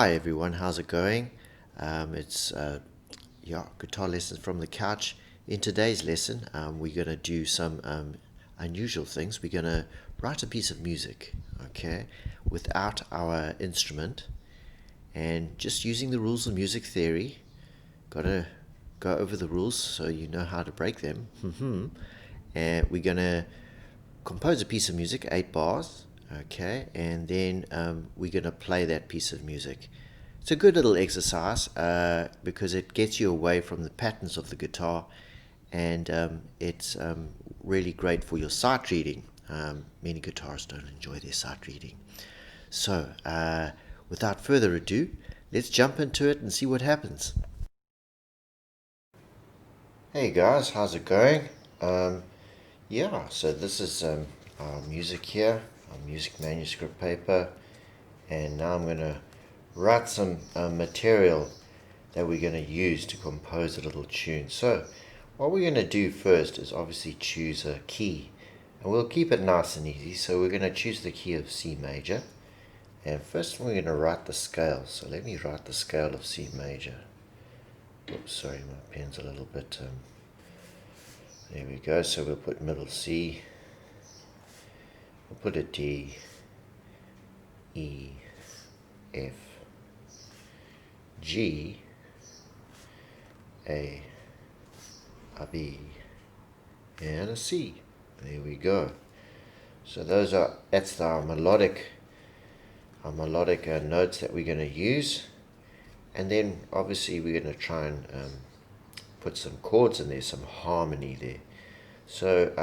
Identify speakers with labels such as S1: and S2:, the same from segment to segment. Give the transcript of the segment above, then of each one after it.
S1: Hi everyone, how's it going? It's guitar lessons from the couch. In today's lesson, we're gonna do some unusual things. We're gonna write a piece of music, okay, without our instrument, and just using the rules of music theory. Gotta go over the rules so you know how to break them. And we're gonna compose a piece of music, 8 bars, okay, and then we're going to play that piece of music. It's a good little exercise because it gets you away from the patterns of the guitar, and it's really great for your sight reading. Many guitarists don't enjoy their sight reading. So, without further ado, let's jump into it and see what happens. Hey guys, how's it going? So this is our music here, our music manuscript paper, and now I'm going to write some material that we're going to use to compose a little tune. So what we're going to do first is obviously choose a key, and we'll keep it nice and easy. So we're going to choose the key of C major, and first we're going to write the scale. So let me write the scale of C major. Oops, sorry, my pen's a little bit there we go. So we'll put middle C, we'll put a D, E, F, G, A B, and a C. There we go. So that's our melodic notes that we're going to use, and then obviously we're going to try and put some chords in there, some harmony there. So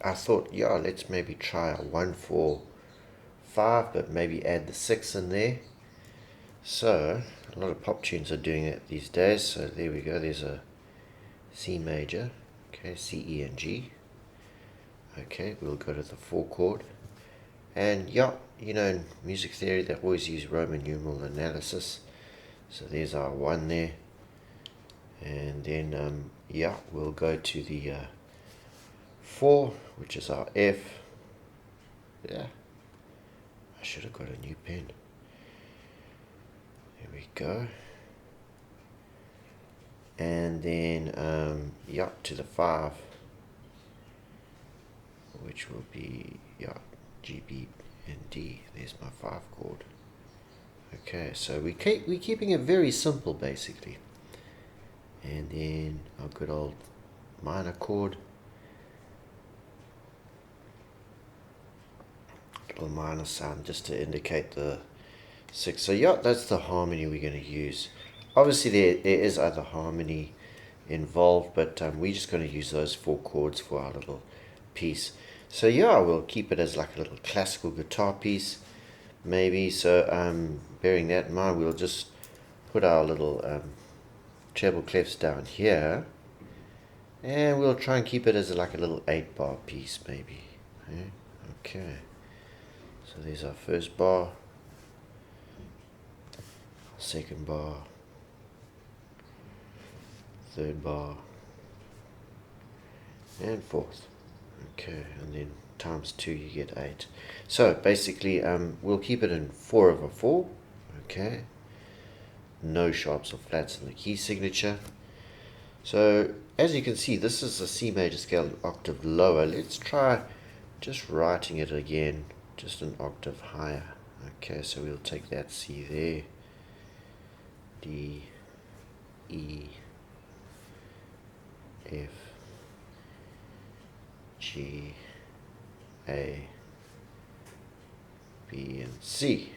S1: I thought, let's maybe try a 1-4-5, but maybe add the 6 in there. So a lot of pop tunes are doing it these days. So there we go. There's a C major, okay, C, E, and G. Okay, we'll go to the 4 chord, and in music theory they always use Roman numeral analysis. So there's our 1 there, and then we'll go to the 4, which is our F. I should have got a new pen. There we go. And then to the 5, which will be G, B, and D. There's my 5 chord. Okay, so we're keeping it very simple basically. And then our good old minor chord, little minor sound just to indicate the 6. So that's the harmony we're going to use. Obviously there is other harmony involved, but we're just going to use those 4 chords for our little piece. So we'll keep it as like a little classical guitar piece maybe. So bearing that in mind, we'll just put our little treble clefs down here, and we'll try and keep it as like a little 8-bar piece maybe. Okay, so there's our first bar, second bar, third bar, and fourth. Okay, and then times 2 you get 8. So basically we'll keep it in 4/4. Okay, no sharps or flats in the key signature. So as you can see, this is a C major scale octave lower. Let's try just writing it again, just an octave higher. Okay, so we'll take that C there, D, E, F, G, A, B, and C.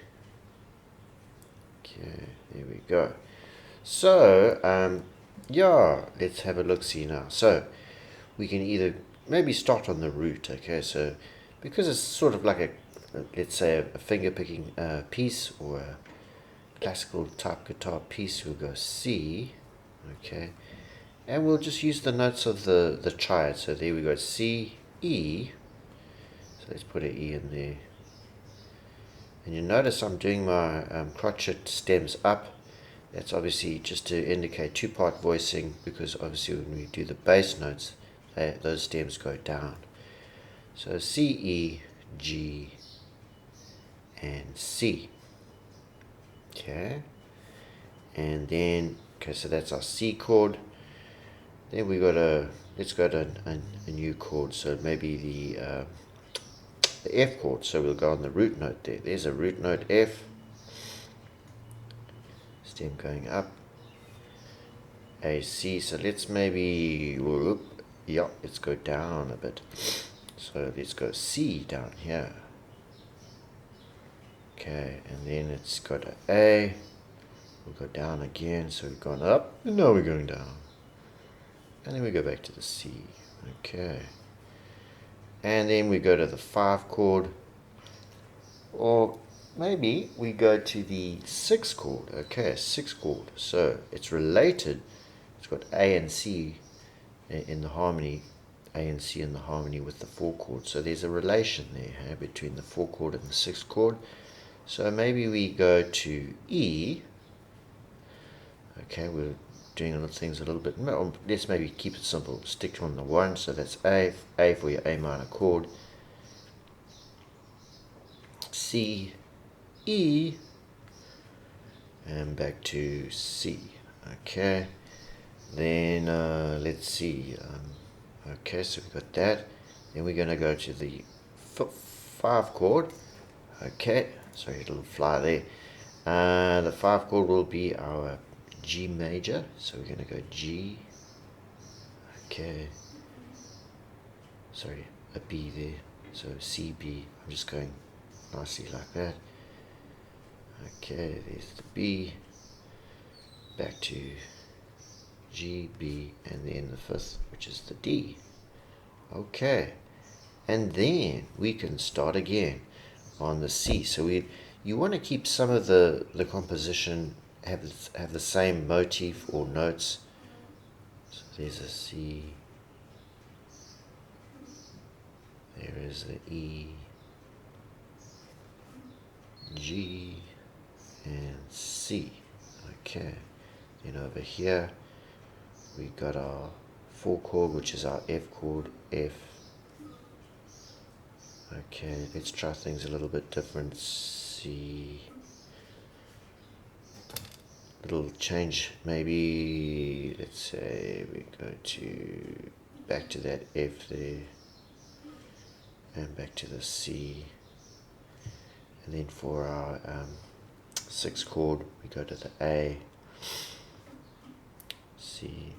S1: Okay, there we go. So let's have a look see now. So we can either maybe start on the root. Okay, so because it's sort of like let's say a finger picking piece or a classical type guitar piece, we'll go C. Okay, and we'll just use the notes of the triad. So there we go, C, E. So let's put an E in there. And you notice I'm doing my crotchet stems up. That's obviously just to indicate 2-part voicing, because obviously when we do the bass notes, those stems go down. So C, E, G, and C. Okay. And then, okay, so that's our C chord. Then we got let's go to a new chord. So maybe the F chord. So we'll go on the root note there. There's a root note F. Stem going up. A, C. So let's maybe, whoop, yeah, let's go down a bit. So let's go C down here. Okay, and then it's got an A. We'll go down again. So we've gone up, and now we're going down. And then we go back to the C. Okay. And then we go to the 5 chord. Or maybe we go to the 6 chord. Okay, 6 chord. So it's related. It's got A and C in the harmony. A and C in the harmony with the 4 chord. So there's a relation there between the 4 chord and the 6 chord. So maybe we go to E. Okay, we're doing things a little bit. Let's maybe keep it simple. Stick on the 1. So that's A for your A minor chord. C, E, and back to C. Okay, then let's see. Okay, so we've got that. Then we're going to go to the 5 chord. Okay, sorry, a little fly there. The 5 chord will be our G major. So we're going to go G. Okay, sorry, a B there. So C, B. I'm just going nicely like that. Okay, there's the B. Back to G, B, and then the 5th, which is the D. Okay, and then we can start again on the C. So you want to keep some of the composition have the same motif or notes. So there's a C. There is the E, G, and C. Okay, then over here we got our 4 chord, which is our F chord, F. Okay, let's try things a little bit different. C. Little change, maybe. Let's say we go to back to that F there, and back to the C. And then for our 6 chord, we go to the A, C,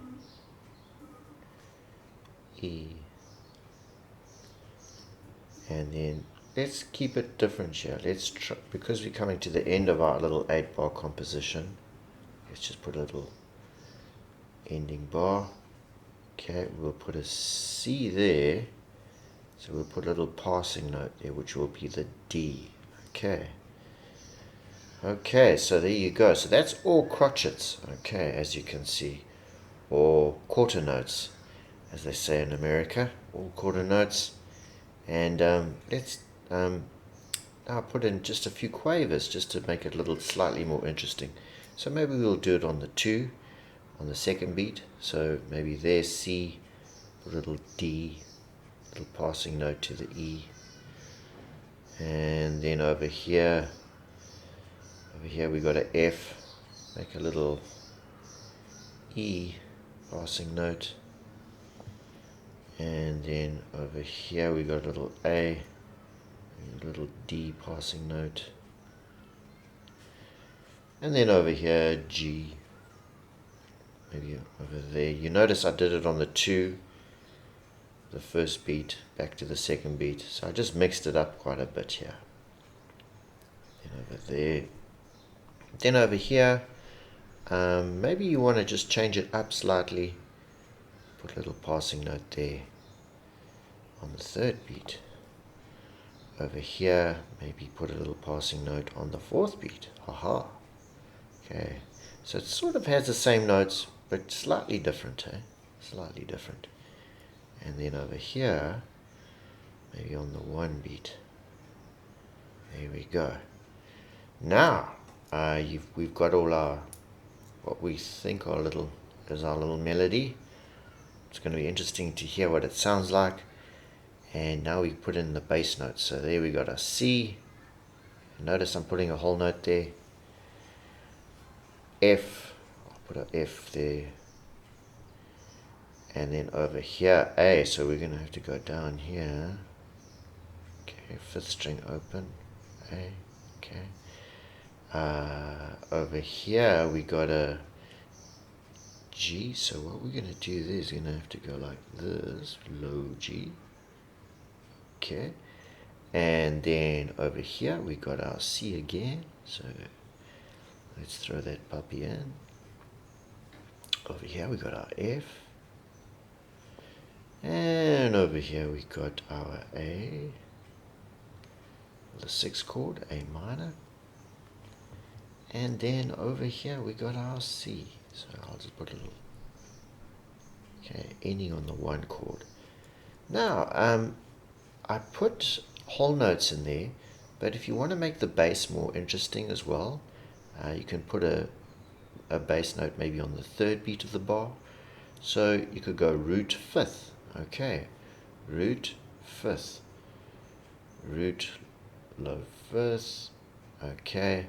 S1: E, and then let's keep it different here. Let's try, because we're coming to the end of our little 8-bar composition. Let's just put a little ending bar. Okay, we'll put a C there. So we'll put a little passing note there, which will be the D. Okay. Okay, so there you go. So that's all crotchets, okay, as you can see, or quarter notes, as they say in America, all quarter notes. And let's now put in just a few quavers just to make it a little slightly more interesting. So maybe we'll do it on the 2, on the 2nd beat. So maybe there's C, a little D, little passing note to the E, and then over here we got a F, make a little E passing note, and then over here we got a little A, a little D passing note, and then over here G, maybe over there. You notice I did it on the 2, the 1st beat, back to the 2nd beat, so I just mixed it up quite a bit here. Then over there, then over here, maybe you want to just change it up slightly, put a little passing note there on the 3rd beat. Over here, maybe put a little passing note on the 4th beat. Haha. Okay, so it sort of has the same notes, but slightly different, slightly different. And then over here, maybe on the 1 beat. There we go. Now, we've got all our, what we think is our little melody. It's going to be interesting to hear what it sounds like. And now we put in the bass notes. So there we got a C. Notice I'm putting a whole note there. F. I'll put an F there. And then over here, A. So we're going to have to go down here. Okay, fifth string open. A. Okay. Over here we got a G. So what we're going to do there is going to have to go like this. Low G. Okay. And then over here we got our C again. So let's throw that puppy in. Over here we got our F. And over here we got our A, the sixth chord, A minor. And then over here we got our C. So I'll just put a little, okay, ending on the one chord. Now, I put whole notes in there, but if you want to make the bass more interesting as well, you can put a bass note maybe on the third beat of the bar. So you could go root fifth. Okay, root fifth, root low fifth, okay,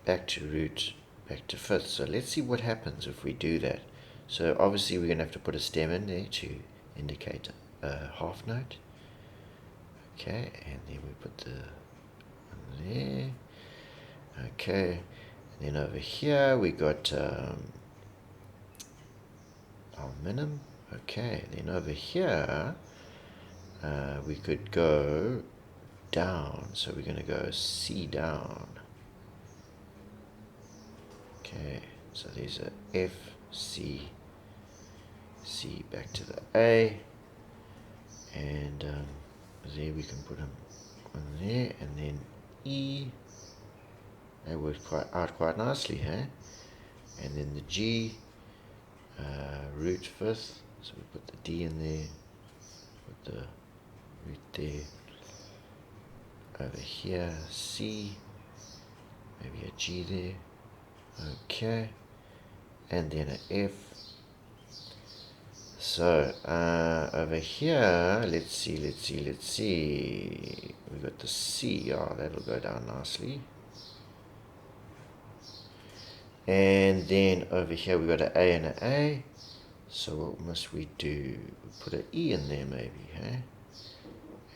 S1: back to root, back to fifth. So let's see what happens if we do that. So obviously we're going to have to put a stem in there to indicate a half note. Okay, and then we put the one there. Okay, and then over here we got our minim. Okay, then over here we could go down, so we're going to go C down. Okay, so there's a F, C, C back to the A, and there we can put them on there, and then E. That works quite nicely, huh? And then the G, root fifth. So we put the D in there, put the root there. Over here, C, maybe a G there. Okay, and then an F. So over here, let's see. We got the C. Oh, that'll go down nicely. And then over here we got an A and an A. So what must we do? Put an E in there maybe, huh?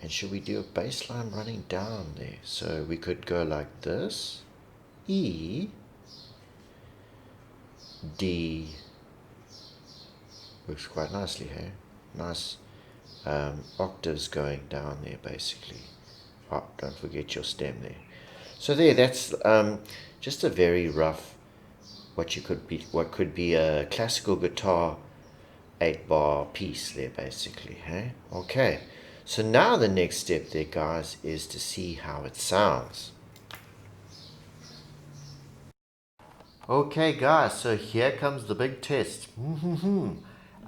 S1: And should we do a bass line running down there? So we could go like this. E, D. Works quite nicely, hey? Nice octaves going down there basically. Oh, don't forget your stem there. So there, that's just a very rough what could be a classical guitar 8-bar piece there basically, hey? Okay, so now the next step there, guys, is to see how it sounds. Okay guys, so here comes the big test.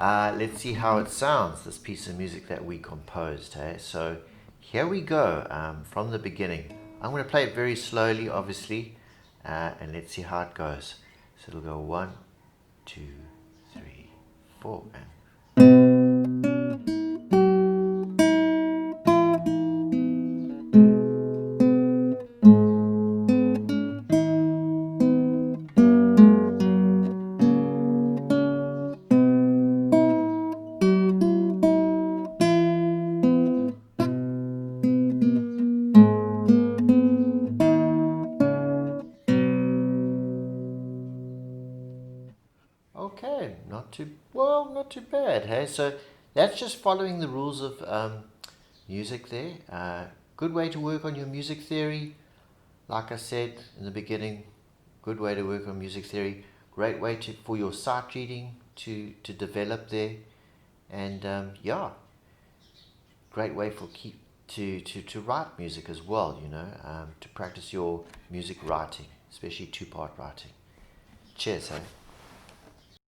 S1: Let's see how it sounds, this piece of music that we composed, hey? So here we go, from the beginning. I'm going to play it very slowly, obviously, and let's see how it goes. So it'll go 1, 2, 3, 4, and okay, not too bad, hey? So that's just following the rules of music there. Good way to work on your music theory. Like I said in the beginning, good way to work on music theory. Great way for your sight reading to develop there. And yeah, great way to write music as well, to practice your music writing, especially two-part writing. Cheers, hey?